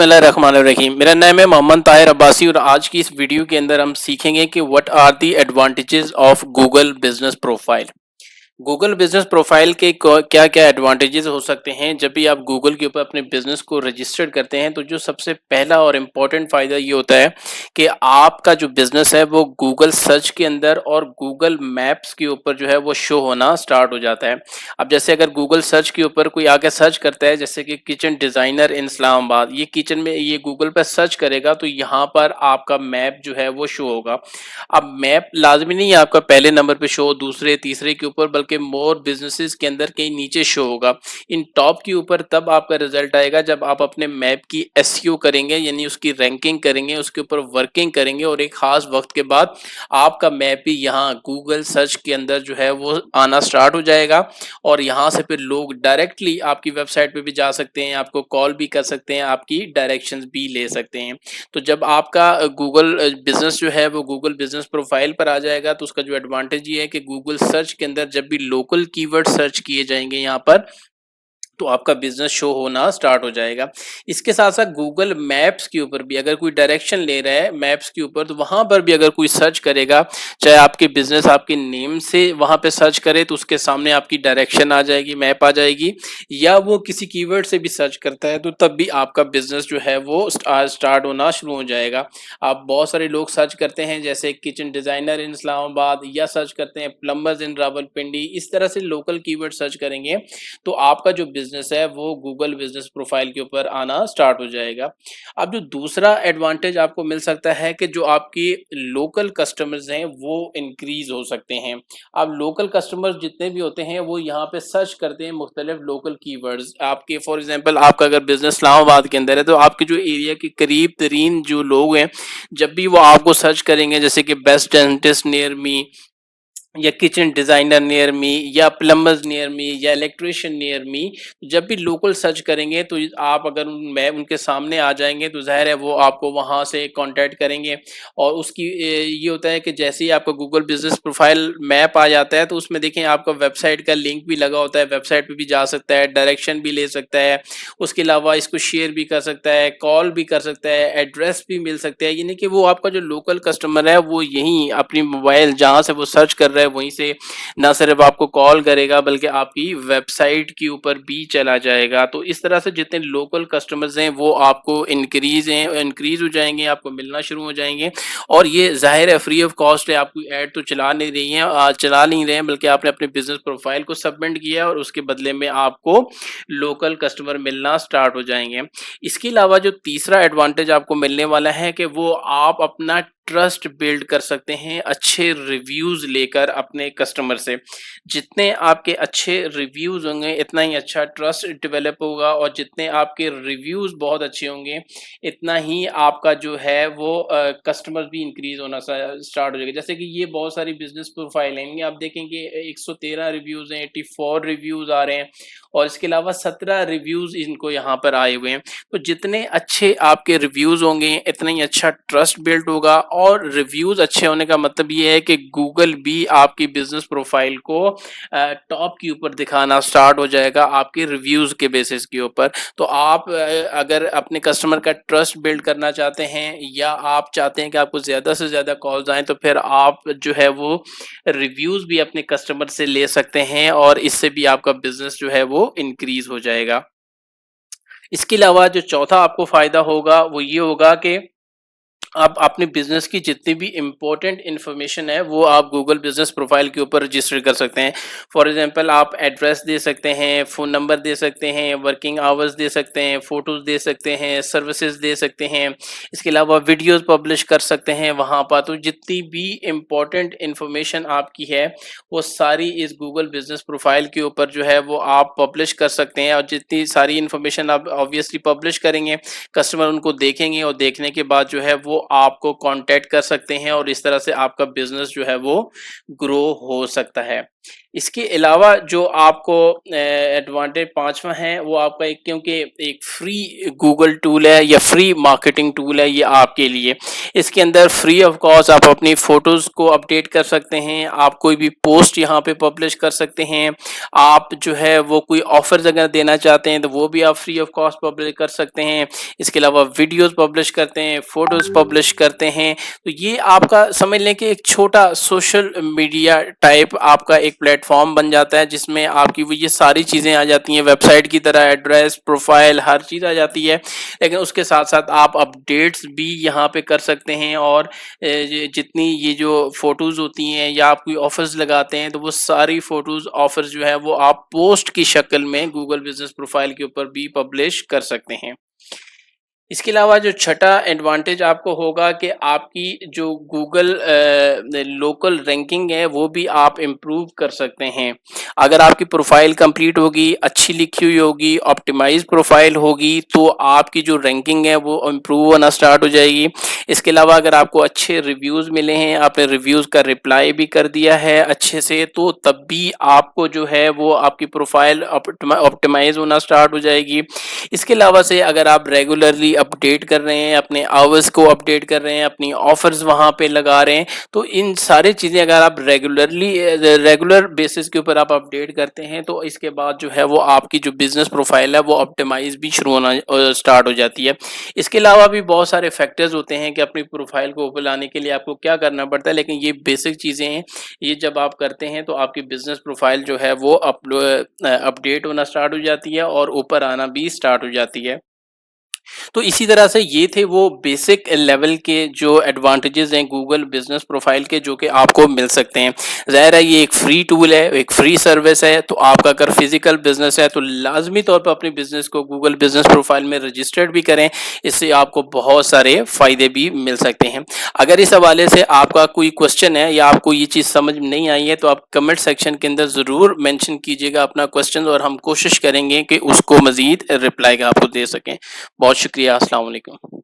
बिस्मिल्लाहिर्रहमानिर्रहीम। मेरा नाम है मोहम्मद ताहिर अब्बासी और आज की इस वीडियो के अंदर हम सीखेंगे कि what are the advantages of Google business profile. Google business profile के क्या क्या एडवांटेजेस हो सकते हैं जब भी आप गूगल के ऊपर अपने बिजनेस को रजिस्टर्ड करते हैं। तो जो सबसे पहला और इम्पोर्टेंट फ़ायदा ये होता है कि आपका जो बिजनेस है वो गूगल सर्च के अंदर और गूगल मैप्स के ऊपर जो है वो शो होना स्टार्ट हो जाता है। अब जैसे अगर गूगल सर्च के ऊपर कोई आके सर्च करता है, जैसे कि किचन डिज़ाइनर इन इस्लामाबाद, ये किचन में ये गूगल पर सर्च करेगा तो यहाँ पर आपका मैप जो है वो शो होगा। अब मैप लाजमी नहीं है आपका पहले नंबर पे शो, दूसरे तीसरे के ऊपर, बल्कि मोर बिजनेसेस के अंदर कहीं नीचे शो होगा। इन टॉप के ऊपर तब आपका रिजल्ट आएगा जब आप अपने मैप की एसईओ करेंगे, यानी उसकी रैंकिंग करेंगे, उसके ऊपर वर्किंग करेंगे और एक खास वक्त के बाद आपका मैप भी यहाँ गूगल सर्च के अंदर जो है वो आना स्टार्ट हो जाएगा और यहाँ से फिर लोग डायरेक्टली आपकी वेबसाइट पे भी जा सकते हैं, आपको कॉल भी कर सकते हैं, आपकी डायरेक्शंस भी ले सकते हैं। तो जब आपका गूगल बिजनेस जो है वो गूगल बिजनेस प्रोफाइल पर आ जाएगा तो उसका जो एडवांटेज ये है कि गूगल सर्च के अंदर जब भी लोकल कीवर्ड सर्च किए जाएंगे यहाँ पर, तो आपका बिजनेस शो होना स्टार्ट हो जाएगा। इसके साथ साथ गूगल मैप्स के ऊपर भी अगर कोई डायरेक्शन ले रहा है मैप्स के ऊपर, तो वहां पर भी अगर कोई सर्च करेगा, चाहे आपके बिजनेस आपके नेम से वहां पे सर्च करे तो उसके सामने आपकी डायरेक्शन आ जाएगी, मैप आ जाएगी, या वो किसी कीवर्ड से भी सर्च करता है तो तब भी आपका बिजनेस जो है वो स्टार्ट होना शुरू हो जाएगा। आप बहुत सारे लोग सर्च करते हैं जैसे किचन डिजाइनर इन इस्लामाबाद, या सर्च करते हैं प्लम्बर्स इन रावलपिंडी, इस तरह से लोकल कीवर्ड सर्च करेंगे तो आपका जो बिजनेस है वो गूगल बिजनेस प्रोफाइल के ऊपर आना स्टार्ट हो जाएगा। अब जो दूसरा एडवांटेज आपको मिल सकता है कि जो आपकी लोकल कस्टमर्स हैं वो इंक्रीज हो सकते हैं। अब लोकल कस्टमर्स जितने भी होते हैं वो यहाँ पे सर्च करते हैं मुख्तलिफ लोकल कीवर्ड्स। आपके फॉर एग्जांपल आपका अगर बिजनेस इस्लामाबाद के अंदर है तो आपके जो एरिया के करीब तरीन जो लोग हैं, जब भी वो आपको सर्च करेंगे, जैसे कि बेस्ट डेंटिस्ट नियर मी, या किचन डिज़ाइनर नियर मी, या प्लम्बर्स नियर मी, या इलेक्ट्रिशियन नियर मी, जब भी लोकल सर्च करेंगे तो आप अगर मैं उनके सामने आ जाएंगे तो ज़ाहिर है वो आपको वहाँ से कांटेक्ट करेंगे। और उसकी ये होता है कि जैसे ही आपका गूगल बिजनेस प्रोफाइल मैप आ जाता है तो उसमें देखें आपका वेबसाइट का लिंक भी लगा होता है, वेबसाइट पे भी जा सकता है, डायरेक्शन भी ले सकता है, उसके अलावा इसको शेयर भी कर सकता है, कॉल भी कर सकता है, एड्रेस भी मिल सकता है। यानी कि वो आपका जो लोकल कस्टमर है वो यहीं अपनी मोबाइल जहाँ से वो सर्च कर रहा है वहीं से ना सिर्फ आपको कॉल करेगा बल्कि आपकी वेबसाइट के ऊपर भी चला जाएगा। तो इस तरह से जितने लोकल कस्टमर्स हैं वो आपको इंक्रीज हो जाएंगे, आपको मिलना शुरू हो जाएंगे। और ये जाहिर है फ्री ऑफ कॉस्ट है, आप कोई ऐड तो चला नहीं रहे हैं, बल्कि आपने अपने बिजनेस प्रोफाइल को सबमिट किया और उसके बदले में आपको लोकल कस्टमर मिलना स्टार्ट हो जाएंगे। इसके अलावा जो तीसरा एडवांटेज आपको मिलने वाला है कि वो आप अपना ट्रस्ट बिल्ड कर सकते हैं अच्छे रिव्यूज़ लेकर अपने कस्टमर से। जितने आपके अच्छे रिव्यूज़ होंगे इतना ही अच्छा ट्रस्ट डेवलप होगा, और जितने आपके रिव्यूज़ बहुत अच्छे होंगे इतना ही आपका जो है वो कस्टमर भी इंक्रीज होना स्टार्ट हो जाएगा। जैसे कि ये बहुत सारी बिजनेस प्रोफाइल हैं, आप देखेंगे 113 रिव्यूज़ हैं, 84 रिव्यूज़ आ रहे हैं और इसके अलावा 17 रिव्यूज़ इनको यहाँ पर आए हुए हैं। तो जितने अच्छे आपके रिव्यूज़ होंगे इतना ही अच्छा ट्रस्ट बिल्ड होगा, और रिव्यूज़ अच्छे होने का मतलब ये है कि गूगल भी आपकी बिजनेस प्रोफाइल को टॉप के ऊपर दिखाना स्टार्ट हो जाएगा आपके रिव्यूज़ के बेसिस के ऊपर। तो आप अगर अपने कस्टमर का ट्रस्ट बिल्ड करना चाहते हैं या आप चाहते हैं कि आपको ज़्यादा से ज़्यादा कॉल्स आएँ, तो फिर आप जो है वो रिव्यूज़ भी अपने कस्टमर से ले सकते हैं और इससे भी आपका बिजनेस जो है वो इंक्रीज हो जाएगा। इसके अलावा जो चौथा आपको फ़ायदा होगा वो ये होगा कि आप अपने बिजनेस की जितनी भी इम्पोर्टेंट इन्फॉर्मेशन है वो आप गूगल बिजनेस प्रोफाइल के ऊपर रजिस्टर कर सकते हैं। फॉर एग्जांपल आप एड्रेस दे सकते हैं, फ़ोन नंबर दे सकते हैं, वर्किंग आवर्स दे सकते हैं, फ़ोटोज़ दे सकते हैं, सर्विसेज दे सकते हैं। इसके अलावा वीडियोस पब्लिश कर सकते हैं वहाँ पर। तो जितनी भी इम्पोर्टेंट इन्फॉर्मेशन आपकी है वो सारी इस गूगल बिजनेस प्रोफाइल के ऊपर जो है वो आप पब्लिश कर सकते हैं, और जितनी सारी इन्फॉर्मेशन आप ऑब्वियसली पब्लिश करेंगे कस्टमर उनको देखेंगे और देखने के बाद जो है वो आपको कांटेक्ट कर सकते हैं और इस तरह से आपका बिजनेस जो है वो ग्रो हो सकता है। इसके अलावा जो आपको एडवांटेज पांचवा है वो आपका एक, क्योंकि एक फ्री गूगल टूल है या फ्री मार्केटिंग टूल है ये आपके लिए। इसके अंदर फ्री ऑफ कॉस्ट आप अपनी फोटोज़ को अपडेट कर सकते हैं, आप कोई भी पोस्ट यहाँ पे पब्लिश कर सकते हैं, आप जो है वो कोई ऑफर्स अगर देना चाहते हैं तो वो भी आप फ्री ऑफ कॉस्ट पब्लिश कर सकते हैं। इसके अलावा वीडियोस पब्लिश करते हैं, फोटोज़ पब्लिश करते हैं। तो ये आपका समझ लें कि एक छोटा सोशल मीडिया टाइप आपका एक प्लेटफॉर्म बन जाता है, जिसमें आपकी वो ये सारी चीज़ें आ जाती हैं, वेबसाइट की तरह एड्रेस, प्रोफाइल, हर चीज़ आ जाती है। लेकिन उसके साथ साथ आप अपडेट्स भी यहाँ पे कर सकते हैं, और जितनी ये जो फोटोज़ होती हैं या आप कोई ऑफर्स लगाते हैं तो वो सारी फोटोज़ ऑफर्स जो है वो आप पोस्ट की शक्ल में गूगल बिजनेस प्रोफाइल के ऊपर भी पब्लिश कर सकते हैं। इसके अलावा जो छठा एडवांटेज आपको होगा कि आपकी जो गूगल लोकल रैंकिंग है वो भी आप इम्प्रूव कर सकते हैं। अगर आपकी प्रोफाइल कंप्लीट होगी, अच्छी लिखी हुई होगी, ऑप्टिमाइज प्रोफाइल होगी, तो आपकी जो रैंकिंग है वो इम्प्रूव होना स्टार्ट हो जाएगी। इसके अलावा अगर आपको अच्छे रिव्यूज़ मिले हैं, आपने रिव्यूज़ का रिप्लाई भी कर दिया है अच्छे से, तो तब भी आपको जो है वो आपकी प्रोफाइल ऑप्टिमाइज होना स्टार्ट हो जाएगी। इसके अलावा से अगर आप रेगुलरली अपडेट कर रहे हैं, अपने आवर्स को अपडेट कर रहे हैं, अपनी ऑफर्स वहाँ पे लगा रहे हैं, तो इन सारी चीज़ें अगर आप रेगुलर बेसिस के ऊपर आप अपडेट करते हैं, तो इसके बाद जो है वो आपकी जो बिजनेस प्रोफाइल है वो ऑप्टिमाइज भी शुरू होना स्टार्ट हो जाती है। इसके अलावा भी बहुत सारे फैक्टर्स होते हैं कि अपनी प्रोफाइल को ऊपर लाने के लिए आपको क्या करना पड़ता है, लेकिन ये बेसिक चीज़ें हैं। ये जब आप करते हैं तो आपकी बिजनेस प्रोफाइल जो है वो अपडेट होना स्टार्ट हो जाती है और ऊपर आना भी स्टार्ट हो जाती है। तो इसी तरह से ये थे वो बेसिक लेवल के जो एडवांटेजेस हैं गूगल बिजनेस प्रोफाइल के, जो कि आपको मिल सकते हैं। ज़ाहिर है ये एक फ्री टूल है, एक फ्री सर्विस है, तो आपका अगर फिजिकल बिजनेस है तो लाजमी तौर पर अपने बिजनेस को गूगल बिजनेस प्रोफाइल में रजिस्टर्ड भी करें। इससे आपको बहुत सारे फ़ायदे भी मिल सकते हैं। अगर इस हवाले से आपका कोई क्वेश्चन है या आपको ये चीज़ समझ में नहीं आई है तो आप कमेंट सेक्शन के अंदर ज़रूर मेंशन कीजिएगा अपना क्वेश्चन, और हम कोशिश करेंगे कि उसको मज़ीद रिप्लाई का आपको दे सकें। बहुत शुक्रिया। अस्सलाम वालेकुम।